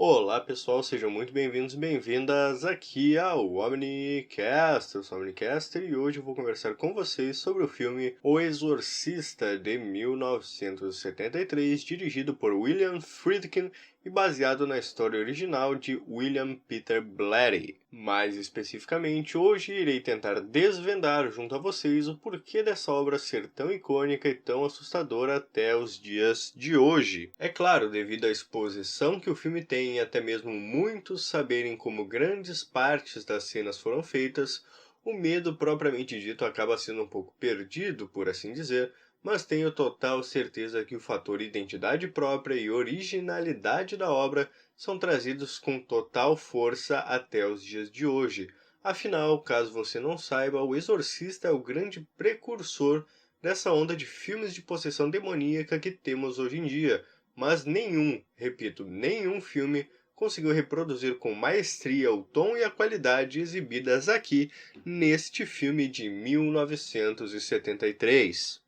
Olá pessoal, sejam muito bem-vindos e bem-vindas aqui ao Omnicast. Eu sou o Omnicaster e hoje eu vou conversar com vocês sobre o filme O Exorcista de 1973, dirigido por William Friedkin e baseado na história original de William Peter Blatty. Mais especificamente, hoje irei tentar desvendar junto a vocês o porquê dessa obra ser tão icônica e tão assustadora até os dias de hoje. É claro, devido à exposição que o filme tem e até mesmo muitos saberem como grandes partes das cenas foram feitas, o medo propriamente dito acaba sendo um pouco perdido, por assim dizer, mas tenho total certeza que o fator identidade própria e originalidade da obra são trazidos com total força até os dias de hoje. Afinal, caso você não saiba, O Exorcista é o grande precursor dessa onda de filmes de possessão demoníaca que temos hoje em dia, mas nenhum, repito, nenhum filme conseguiu reproduzir com maestria o tom e a qualidade exibidas aqui neste filme de 1973.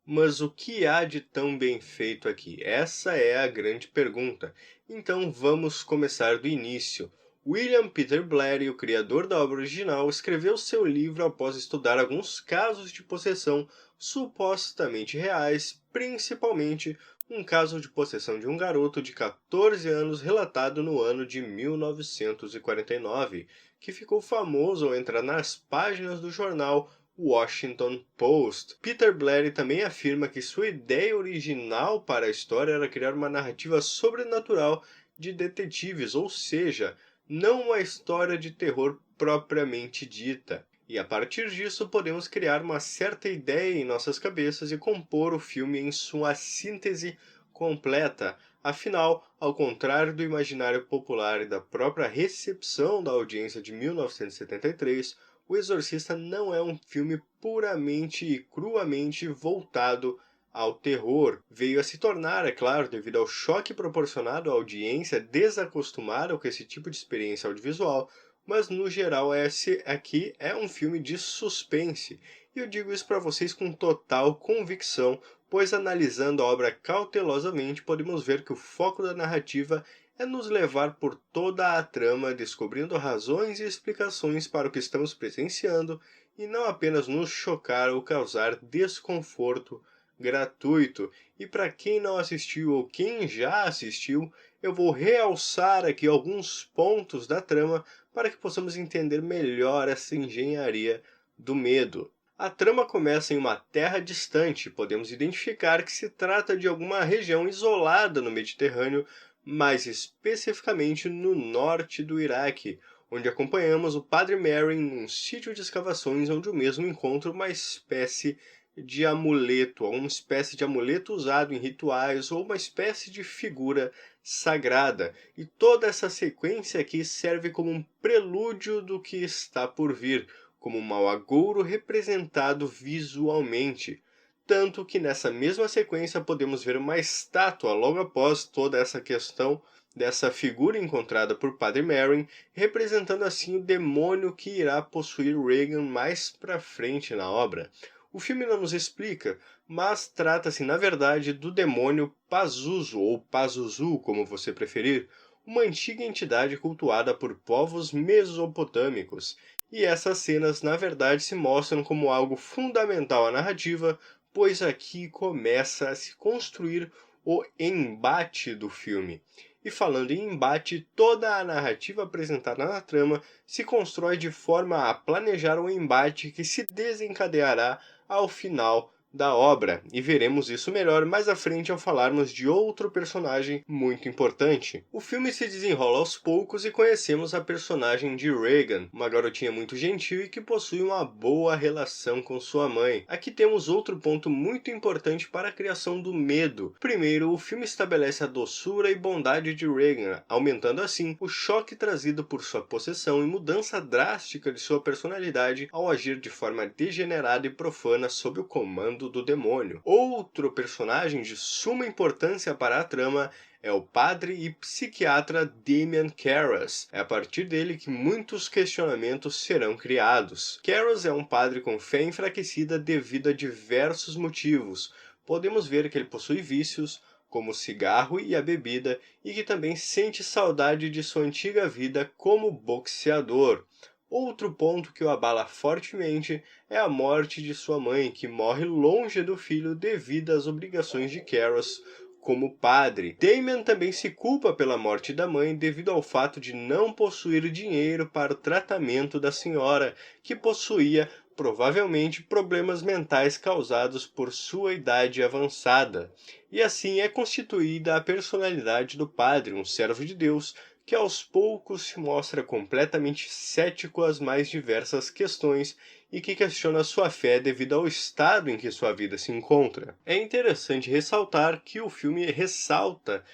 Mas o que há de tão bem feito aqui? Essa é a grande pergunta. Então vamos começar do início. William Peter Blatty, o criador da obra original, escreveu seu livro após estudar alguns casos de possessão supostamente reais, principalmente um caso de possessão de um garoto de 14 anos relatado no ano de 1949, que ficou famoso ao entrar nas páginas do jornal Washington Post. Peter Blatty também afirma que sua ideia original para a história era criar uma narrativa sobrenatural de detetives, ou seja, não uma história de terror propriamente dita. E a partir disso podemos criar uma certa ideia em nossas cabeças e compor o filme em sua síntese completa. Afinal, ao contrário do imaginário popular e da própria recepção da audiência de 1973, O Exorcista não é um filme puramente e cruamente voltado ao terror. Veio a se tornar, é claro, devido ao choque proporcionado à audiência desacostumada com esse tipo de experiência audiovisual, mas no geral esse aqui é um filme de suspense. E eu digo isso para vocês com total convicção, pois analisando a obra cautelosamente podemos ver que o foco da narrativa é nos levar por toda a trama, descobrindo razões e explicações para o que estamos presenciando, e não apenas nos chocar ou causar desconforto gratuito. E para quem não assistiu ou quem já assistiu, eu vou realçar aqui alguns pontos da trama para que possamos entender melhor essa engenharia do medo. A trama começa em uma terra distante. Podemos identificar que se trata de alguma região isolada no Mediterrâneo, mais especificamente no norte do Iraque, onde acompanhamos o Padre Merrin num sítio de escavações onde o mesmo encontra uma espécie de amuleto, uma espécie de amuleto usado em rituais ou uma espécie de figura sagrada. E toda essa sequência aqui serve como um prelúdio do que está por vir, como um mau agouro representado visualmente. Tanto que nessa mesma sequência podemos ver uma estátua logo após toda essa questão dessa figura encontrada por Padre Merrin, representando assim o demônio que irá possuir Regan mais pra frente na obra. O filme não nos explica, mas trata-se na verdade do demônio Pazuzu, ou Pazuzu, como você preferir, uma antiga entidade cultuada por povos mesopotâmicos. E essas cenas na verdade se mostram como algo fundamental à narrativa, pois aqui começa a se construir o embate do filme. E falando em embate, toda a narrativa apresentada na trama se constrói de forma a planejar um embate que se desencadeará ao final da obra, e veremos isso melhor mais à frente ao falarmos de outro personagem muito importante. O filme se desenrola aos poucos e conhecemos a personagem de Regan, uma garotinha muito gentil e que possui uma boa relação com sua mãe. Aqui temos outro ponto muito importante para a criação do medo. Primeiro, o filme estabelece a doçura e bondade de Regan, aumentando assim o choque trazido por sua possessão e mudança drástica de sua personalidade ao agir de forma degenerada e profana sob o comando do demônio. Outro personagem de suma importância para a trama é o padre e psiquiatra Damian Karras. É a partir dele que muitos questionamentos serão criados. Karras é um padre com fé enfraquecida devido a diversos motivos. Podemos ver que ele possui vícios, como o cigarro e a bebida, e que também sente saudade de sua antiga vida como boxeador. Outro ponto que o abala fortemente é a morte de sua mãe, que morre longe do filho devido às obrigações de Kairos como padre. Damien também se culpa pela morte da mãe devido ao fato de não possuir dinheiro para o tratamento da senhora, que possuía provavelmente problemas mentais causados por sua idade avançada. E assim é constituída a personalidade do padre, um servo de Deus, que aos poucos se mostra completamente cético às mais diversas questões e que questiona sua fé devido ao estado em que sua vida se encontra. É interessante ressaltar que o filme ressalta,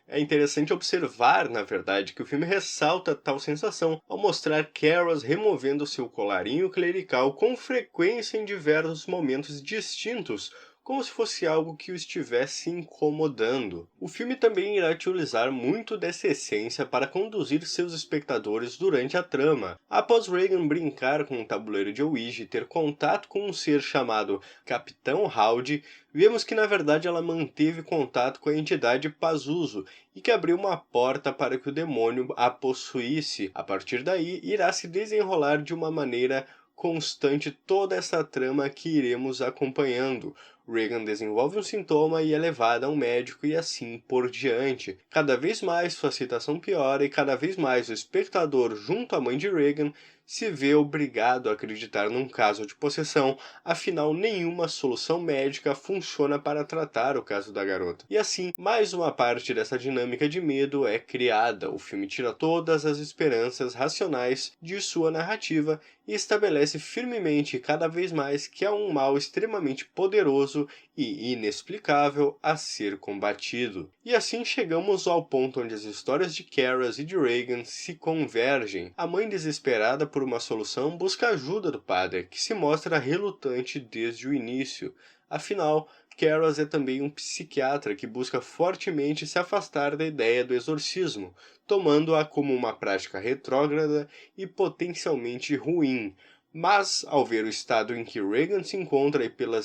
é interessante observar, na verdade, que o filme ressalta tal sensação ao mostrar Kairos removendo seu colarinho clerical com frequência em diversos momentos distintos, como se fosse algo que o estivesse incomodando. O filme também irá utilizar muito dessa essência para conduzir seus espectadores durante a trama. Após Regan brincar com o tabuleiro de Ouija e ter contato com um ser chamado Capitão Howdy, vemos que na verdade ela manteve contato com a entidade Pazuzu e que abriu uma porta para que o demônio a possuísse. A partir daí, irá se desenrolar de uma maneira constante toda essa trama que iremos acompanhando. Regan desenvolve um sintoma e é levada a um médico e assim por diante. Cada vez mais sua situação piora e cada vez mais o espectador, junto à mãe de Regan, se vê obrigado a acreditar num caso de possessão, afinal nenhuma solução médica funciona para tratar o caso da garota. E assim, mais uma parte dessa dinâmica de medo é criada. O filme tira todas as esperanças racionais de sua narrativa e estabelece firmemente cada vez mais que há um mal extremamente poderoso e inexplicável a ser combatido. E assim chegamos ao ponto onde as histórias de Kairos e de Regan se convergem. A mãe, desesperada por uma solução, busca a ajuda do padre, que se mostra relutante desde o início. Afinal, Kairos é também um psiquiatra que busca fortemente se afastar da ideia do exorcismo, tomando-a como uma prática retrógrada e potencialmente ruim. Mas, ao ver o estado em que Regan se encontra e pela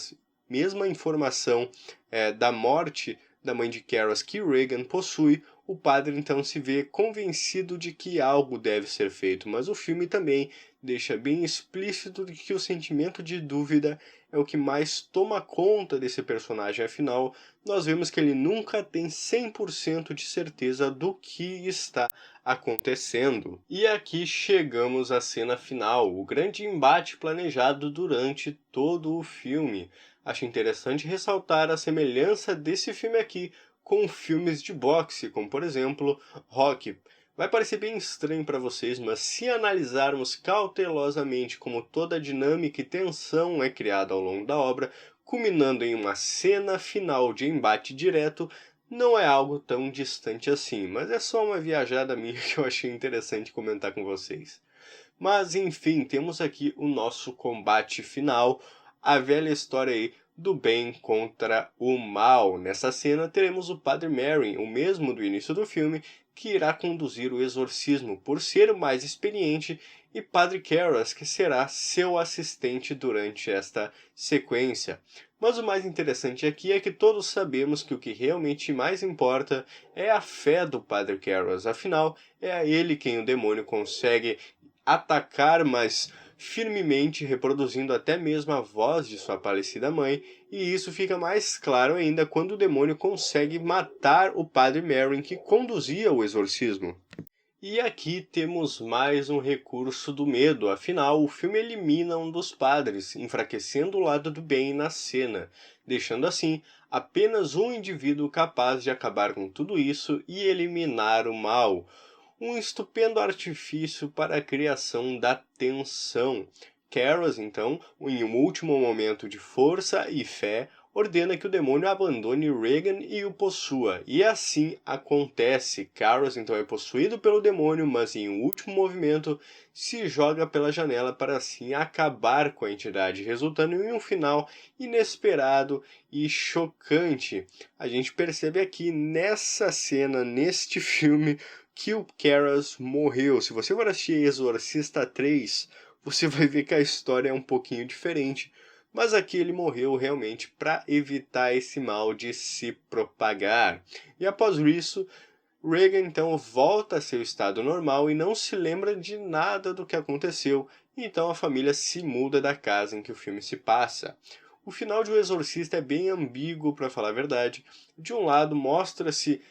mesma informação da morte da mãe de Kairos que Regan possui, o padre então se vê convencido de que algo deve ser feito, mas o filme também deixa bem explícito de que o sentimento de dúvida é o que mais toma conta desse personagem, afinal, nós vemos que ele nunca tem 100% de certeza do que está acontecendo. E aqui chegamos à cena final, o grande embate planejado durante todo o filme. Acho interessante ressaltar a semelhança desse filme aqui com filmes de boxe, como por exemplo Rocky. Vai parecer bem estranho para vocês, mas se analisarmos cautelosamente como toda a dinâmica e tensão é criada ao longo da obra, culminando em uma cena final de embate direto, não é algo tão distante assim, mas é só uma viajada minha que eu achei interessante comentar com vocês. Mas enfim, temos aqui o nosso combate final, a velha história aí do bem contra o mal. Nessa cena teremos o Padre Merrin, o mesmo do início do filme, que irá conduzir o exorcismo por ser o mais experiente, e Padre Karras, que será seu assistente durante esta sequência. Mas o mais interessante aqui é que todos sabemos que o que realmente mais importa é a fé do Padre Karras. Afinal, é a ele quem o demônio consegue atacar, mas firmemente, reproduzindo até mesmo a voz de sua falecida mãe, e isso fica mais claro ainda quando o demônio consegue matar o Padre Merrin que conduzia o exorcismo. E aqui temos mais um recurso do medo, afinal o filme elimina um dos padres, enfraquecendo o lado do bem na cena, deixando assim apenas um indivíduo capaz de acabar com tudo isso e eliminar o mal. Um estupendo artifício para a criação da tensão. Karras, então, em um último momento de força e fé, ordena que o demônio abandone Regan e o possua. E assim acontece. Karras, então, é possuído pelo demônio, mas em um último movimento se joga pela janela para assim acabar com a entidade, resultando em um final inesperado e chocante. A gente percebe aqui nessa cena, neste filme, que o Karras morreu. Se você for assistir Exorcista 3, você vai ver que a história é um pouquinho diferente mas aqui ele morreu realmente para evitar esse mal de se propagar. E após isso, Reagan então volta a seu estado normal e não se lembra de nada do que aconteceu, então a família se muda da casa em que o filme se passa. O final de O Exorcista é bem ambíguo, para falar a verdade. De um lado, mostra-se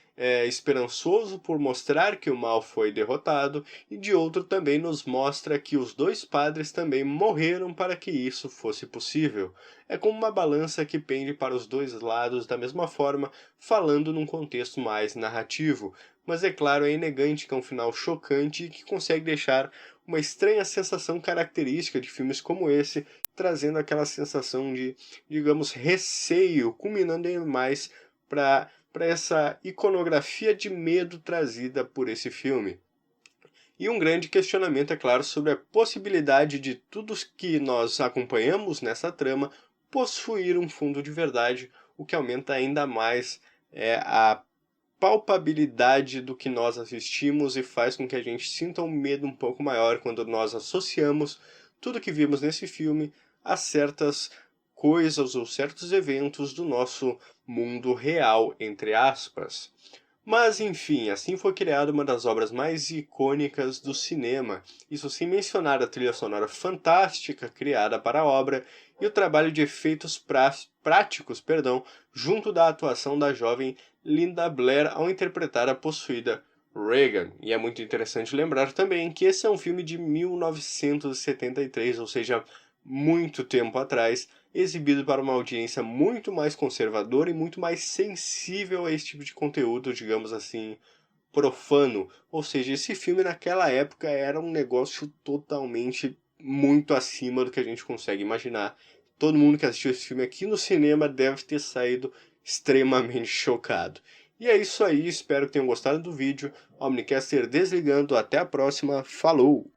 esperançoso por mostrar que o mal foi derrotado, e de outro também nos mostra que os dois padres também morreram para que isso fosse possível. É como uma balança que pende para os dois lados da mesma forma, falando num contexto mais narrativo. Mas é claro, é inegante que é um final chocante e que consegue deixar uma estranha sensação característica de filmes como esse, trazendo aquela sensação de, digamos, receio, culminando em mais para essa iconografia de medo trazida por esse filme. E um grande questionamento, é claro, sobre a possibilidade de tudo que nós acompanhamos nessa trama possuir um fundo de verdade, o que aumenta ainda mais a palpabilidade do que nós assistimos e faz com que a gente sinta um medo um pouco maior quando nós associamos tudo que vimos nesse filme a certas coisas ou certos eventos do nosso mundo real, entre aspas. Mas enfim, assim foi criada uma das obras mais icônicas do cinema, isso sem mencionar a trilha sonora fantástica criada para a obra e o trabalho de efeitos práticos, junto da atuação da jovem Linda Blair ao interpretar a possuída Reagan. E é muito interessante lembrar também que esse é um filme de 1973, ou seja, muito tempo atrás, exibido para uma audiência muito mais conservadora e muito mais sensível a esse tipo de conteúdo, digamos assim, profano. Ou seja, esse filme naquela época era um negócio totalmente muito acima do que a gente consegue imaginar. Todo mundo que assistiu esse filme aqui no cinema deve ter saído extremamente chocado. E é isso aí, espero que tenham gostado do vídeo. Omnicaster desligando, até a próxima, falou!